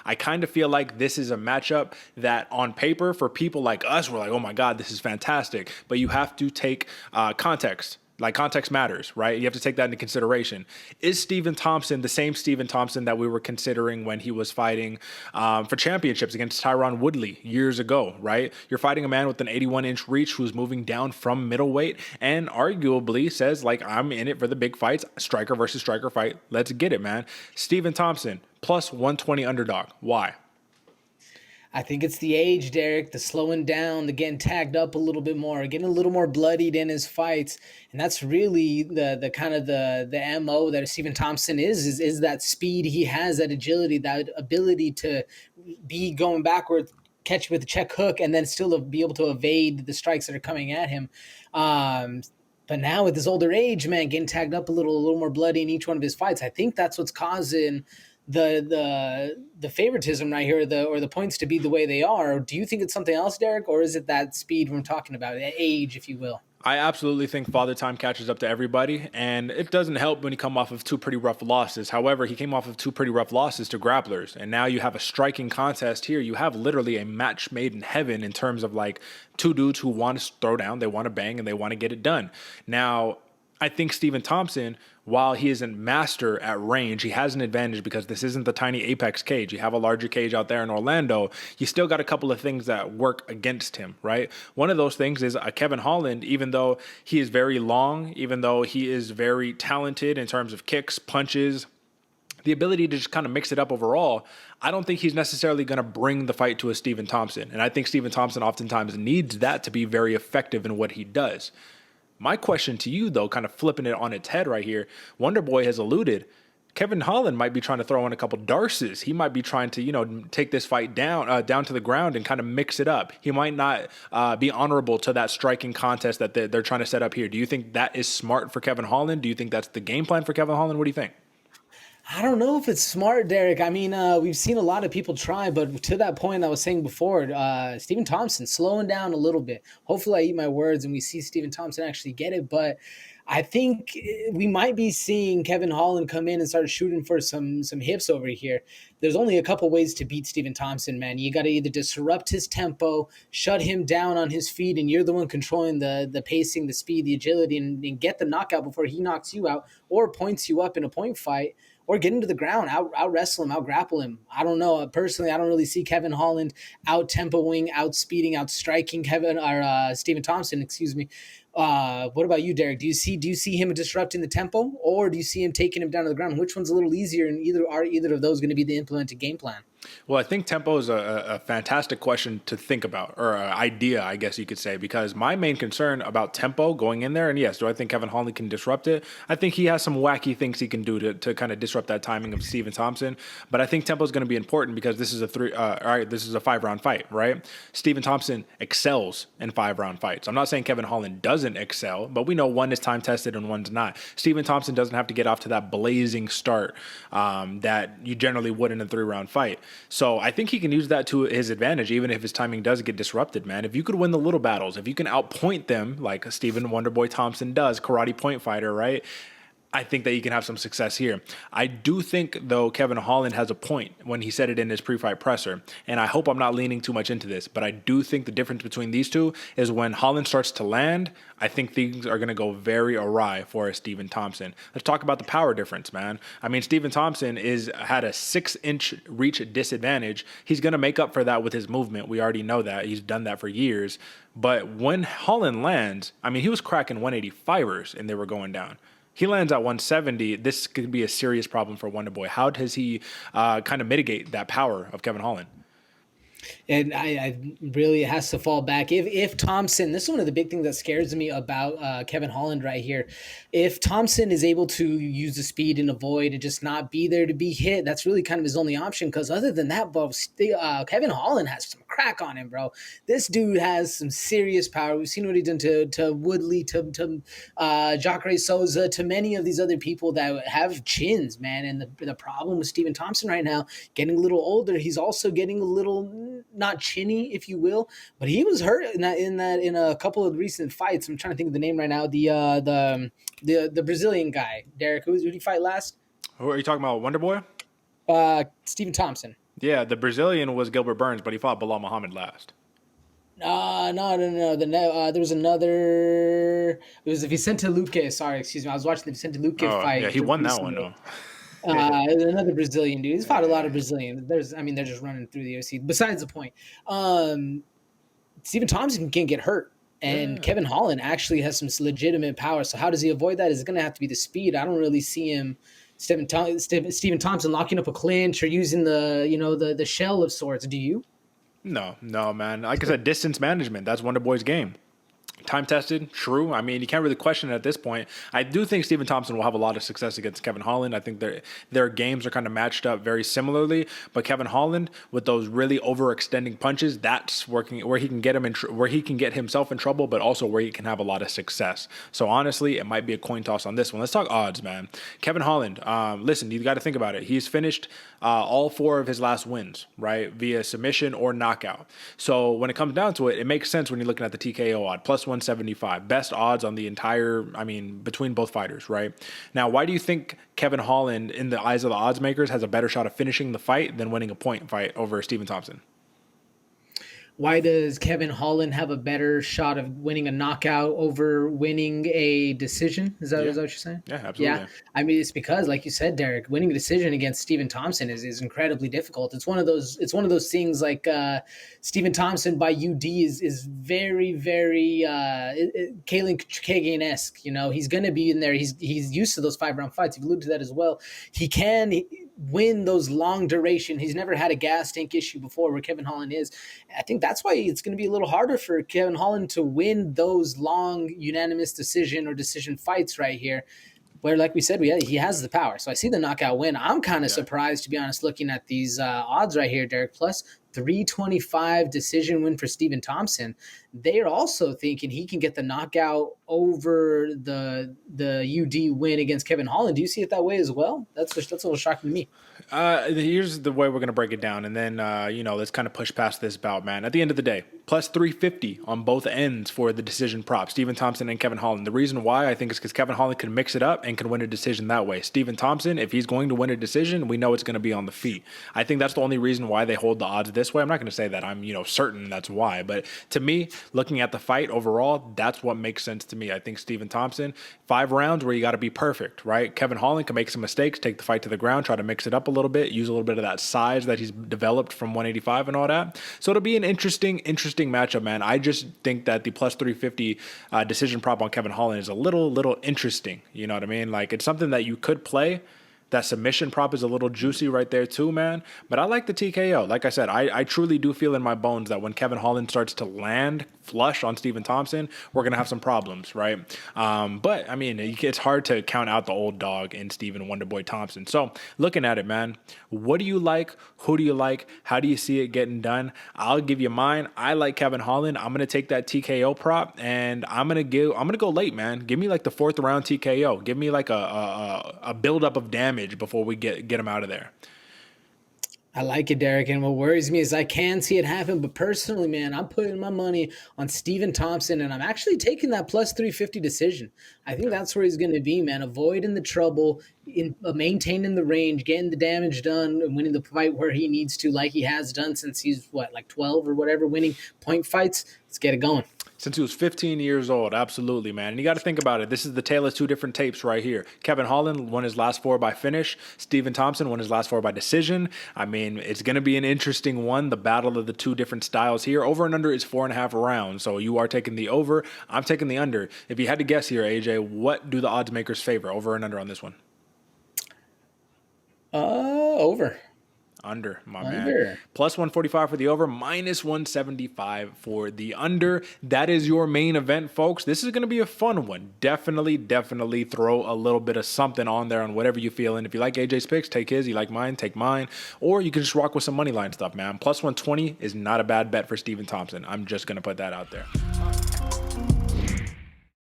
I kind of feel like this is a matchup that on paper for people like us, we're like, oh my God, this is fantastic. But you have to take context. Like context matters, right? You have to take that into consideration. Is Stephen Thompson the same Stephen Thompson that we were considering when he was fighting for championships against Tyron Woodley years ago, right? You're fighting a man with an 81-inch reach who's moving down from middleweight and arguably says, like, I'm in it for the big fights, striker versus striker fight. Let's get it, man. Stephen Thompson, plus 120 underdog. Why? I think it's the age, Derek, the slowing down, the getting tagged up a little bit more, getting a little more bloodied in his fights. And that's really the kind of the MO that Stephen Thompson is that speed he has, that agility, that ability to be going backwards, catch with a check hook, and then still be able to evade the strikes that are coming at him. But now with his older age, man, getting tagged up a little more bloody in each one of his fights, I think that's what's causing the favoritism right here, or the points to be the way they are. Do you think it's something else, Derek, or is it that speed we're talking about, age, if you will? I absolutely think Father Time catches up to everybody, and it doesn't help when you come off of two pretty rough losses. However, he came off of two pretty rough losses to grapplers, and now you have a striking contest here. You have literally a match made in heaven in terms of like two dudes who want to throw down, they want to bang, and they want to get it done. Now, I think Stephen Thompson, while he isn't master at range, he has an advantage because this isn't the tiny Apex cage. You have a larger cage out there in Orlando. You still got a couple of things that work against him, right? One of those things is Kevin Holland, even though he is very long, even though he is very talented in terms of kicks, punches, the ability to just kind of mix it up overall, I don't think he's necessarily going to bring the fight to a Stephen Thompson. And I think Stephen Thompson oftentimes needs that to be very effective in what he does. My question to you, though, kind of flipping it on its head right here, Wonderboy has alluded, Kevin Holland might be trying to throw in a couple darces. He might be trying to, take this fight down to the ground and kind of mix it up. He might not be honorable to that striking contest that they're trying to set up here. Do you think that is smart for Kevin Holland? Do you think that's the game plan for Kevin Holland? What do you think? I don't know if it's smart, Derek. I mean, we've seen a lot of people try, but to that point I was saying before, Stephen Thompson slowing down a little bit. Hopefully I eat my words and we see Stephen Thompson actually get it, but I think we might be seeing Kevin Holland come in and start shooting for some hips over here. There's only a couple ways to beat Stephen Thompson, man. You got to either disrupt his tempo, shut him down on his feet, and you're the one controlling the pacing, the speed, the agility, and get the knockout before he knocks you out or points you up in a point fight, or get him to the ground, out wrestle him, out grapple him. I don't know. Personally, I don't really see Kevin Holland out tempoing, out speeding, out striking Stephen Thompson, excuse me. What about you, Derek? Do you see him disrupting the tempo, or do you see him taking him down to the ground? Which one's a little easier, and either of those going to be the implemented game plan? Well, I think tempo is a fantastic question to think about, or an idea, I guess you could say, because my main concern about tempo going in there, and yes, do I think Kevin Holland can disrupt it? I think he has some wacky things he can do to kind of disrupt that timing of Stephen Thompson, but I think tempo is going to be important because this is a 5-round fight, right? Stephen Thompson excels in 5-round fights. I'm not saying Kevin Holland doesn't excel, but we know one is time tested and one's not. Stephen Thompson doesn't have to get off to that blazing start that you generally would in a 3-round fight. So I think he can use that to his advantage, even if his timing does get disrupted, man. If you could win the little battles, if you can outpoint them like Stephen Wonderboy Thompson does, karate point fighter, right? I think that you can have some success here. I do think, though, Kevin Holland has a point when he said it in his pre-fight presser, and I hope I'm not leaning too much into this, but I do think the difference between these two is when Holland starts to land, I think things are going to go very awry for Stephen Thompson. Let's talk about the power difference, man. I mean, Stephen Thompson had a 6-inch reach disadvantage. He's going to make up for that with his movement. We already know that. He's done that for years. But when Holland lands, I mean, he was cracking 185ers and they were going down. He lands at 170. This could be a serious problem for Wonderboy. How does he kind of mitigate that power of Kevin Holland? And I really has to fall back. If Thompson, this is one of the big things that scares me about Kevin Holland right here. If Thompson is able to use the speed and avoid and just not be there to be hit, that's really kind of his only option. Because other than that, bro, Kevin Holland has some crack on him, bro. This dude has some serious power. We've seen what he done to Woodley, to Jacare Souza, to many of these other people that have chins, man. And the problem with Stephen Thompson right now, getting a little older, he's also getting a little not chinny, if you will, but he was hurt in a couple of recent fights. I'm trying to think of the name right now. The Brazilian guy, Derek. Who did he fight last? Who are you talking about? Wonderboy? Stephen Thompson. Yeah, the Brazilian was Gilbert Burns, but he fought Bilal Muhammad last. No. There was another. It was Vicente Luque. Sorry, excuse me. I was watching the Vicente Luque Oh, yeah, fight he won that one recently. though. Another Brazilian dude. He's fought a lot of Brazilians. I mean, they're just running through the UFC. Besides the point, um, Stephen Thompson can get hurt, and Yeah. Kevin Holland actually has some legitimate power. So how does he avoid that? Is going to have to be the speed. I don't really see him, Stephen Thompson, locking up a clinch or using the shell of sorts. Do you? No, no, man. Like I said, distance management. That's Wonder Boy's game. Time tested, true. I mean, you can't really question it at this point. I do think Stephen Thompson will have a lot of success against Kevin Holland. I think their games are kind of matched up very similarly. But Kevin Holland, with those really overextending punches, that's working where he can get him where he can get himself in trouble, but also where he can have a lot of success. So honestly, it might be a coin toss on this one. Let's talk odds, man. Kevin Holland. Listen, you got to think about it. He's finished all 4 of his last wins, right, via submission or knockout. So when it comes down to it, it makes sense when you're looking at the TKO odd plus 175, best odds on the entire, I mean, between both fighters, right? Now, why do you think Kevin Holland, in the eyes of the odds makers, has a better shot of finishing the fight than winning a point fight over Stephen Thompson? Why does Kevin Holland have a better shot of winning a knockout over winning a decision? Is that what you're saying? Yeah, absolutely. Yeah. I mean, it's because, like you said, Derek, winning a decision against Stephen Thompson is incredibly difficult. It's one of those things like Stephen Thompson by UD is very, very Kalen Kagan-esque. He's gonna be in there. He's used to those 5-round fights. You've alluded to that as well. He can win those long duration. He's never had a gas tank issue before where Kevin Holland is. I think that's why it's going to be a little harder for Kevin Holland to win those long unanimous decision or decision fights right here. Where, like we said, he has the power. So I see the knockout win. I'm kind of surprised, to be honest, looking at these odds right here, Derek. Plus 325 decision win for Stephen Thompson. They're also thinking he can get the knockout over the UD win against Kevin Holland. Do you see it that way as well? That's a little shocking to me. Here's the way we're going to break it down. And then, let's kind of push past this bout, man. At the end of the day, plus 350 on both ends for the decision prop, Stephen Thompson and Kevin Holland. The reason why I think is because Kevin Holland can mix it up and can win a decision that way. Stephen Thompson, if he's going to win a decision, we know it's going to be on the feet. I think that's the only reason why they hold the odds this way. I'm not going to say that I'm, certain that's why. But to me, looking at the fight overall, that's what makes sense to me. I think Stephen Thompson, 5 rounds where you got to be perfect, right? Kevin Holland can make some mistakes, take the fight to the ground, try to mix it up a little bit, use a little bit of that size that he's developed from 185 and all that. So it'll be an interesting matchup, man. I just think that the plus 350 decision prop on Kevin Holland is a little interesting. You know what I mean? Like, it's something that you could play. That submission prop is a little juicy right there too, man. But I like the TKO. Like I said, I truly do feel in my bones that when Kevin Holland starts to land flush on Stephen Thompson, we're going to have some problems, right? But, I mean, it's hard to count out the old dog in Stephen Wonderboy Thompson. So, looking at it, man, what do you like? Who do you like? How do you see it getting done? I'll give you mine. I like Kevin Holland. I'm going to take that TKO prop, and I'm going to go late, man. Give me like the 4th round TKO. Give me like a buildup of damage before we get him out of there. I like it, Derek. And what worries me is I can see it happen. But personally, man, I'm putting my money on Stephen Thompson, and I'm actually taking that plus 350 decision. I think that's where he's going to be, man. Avoiding the trouble, in maintaining the range, getting the damage done, and winning the fight where he needs to, like he has done since he's, like 12 or whatever, winning point fights. Let's get it going. Since he was 15 years old, absolutely, man. And you got to think about it. This is the tale of 2 different tapes right here. Kevin Holland won his last 4 by finish. Stephen Thompson won his last 4 by decision. I mean, it's going to be an interesting one, the battle of the 2 different styles here. Over and under is 4.5 rounds, so you are taking the over. I'm taking the under. If you had to guess here, AJ, what do the odds makers favor, over and under on this one? Over. Under, my man. Plus 145 for the over, minus 175 for the under. That is your main event, folks. This is going to be a fun one. Definitely throw a little bit of something on there on whatever you feel. And if you like AJ's picks, take his. You like mine, take mine. Or you can just rock with some money line stuff, man. Plus 120 is not a bad bet for Stephen Thompson. I'm just going to put that out there.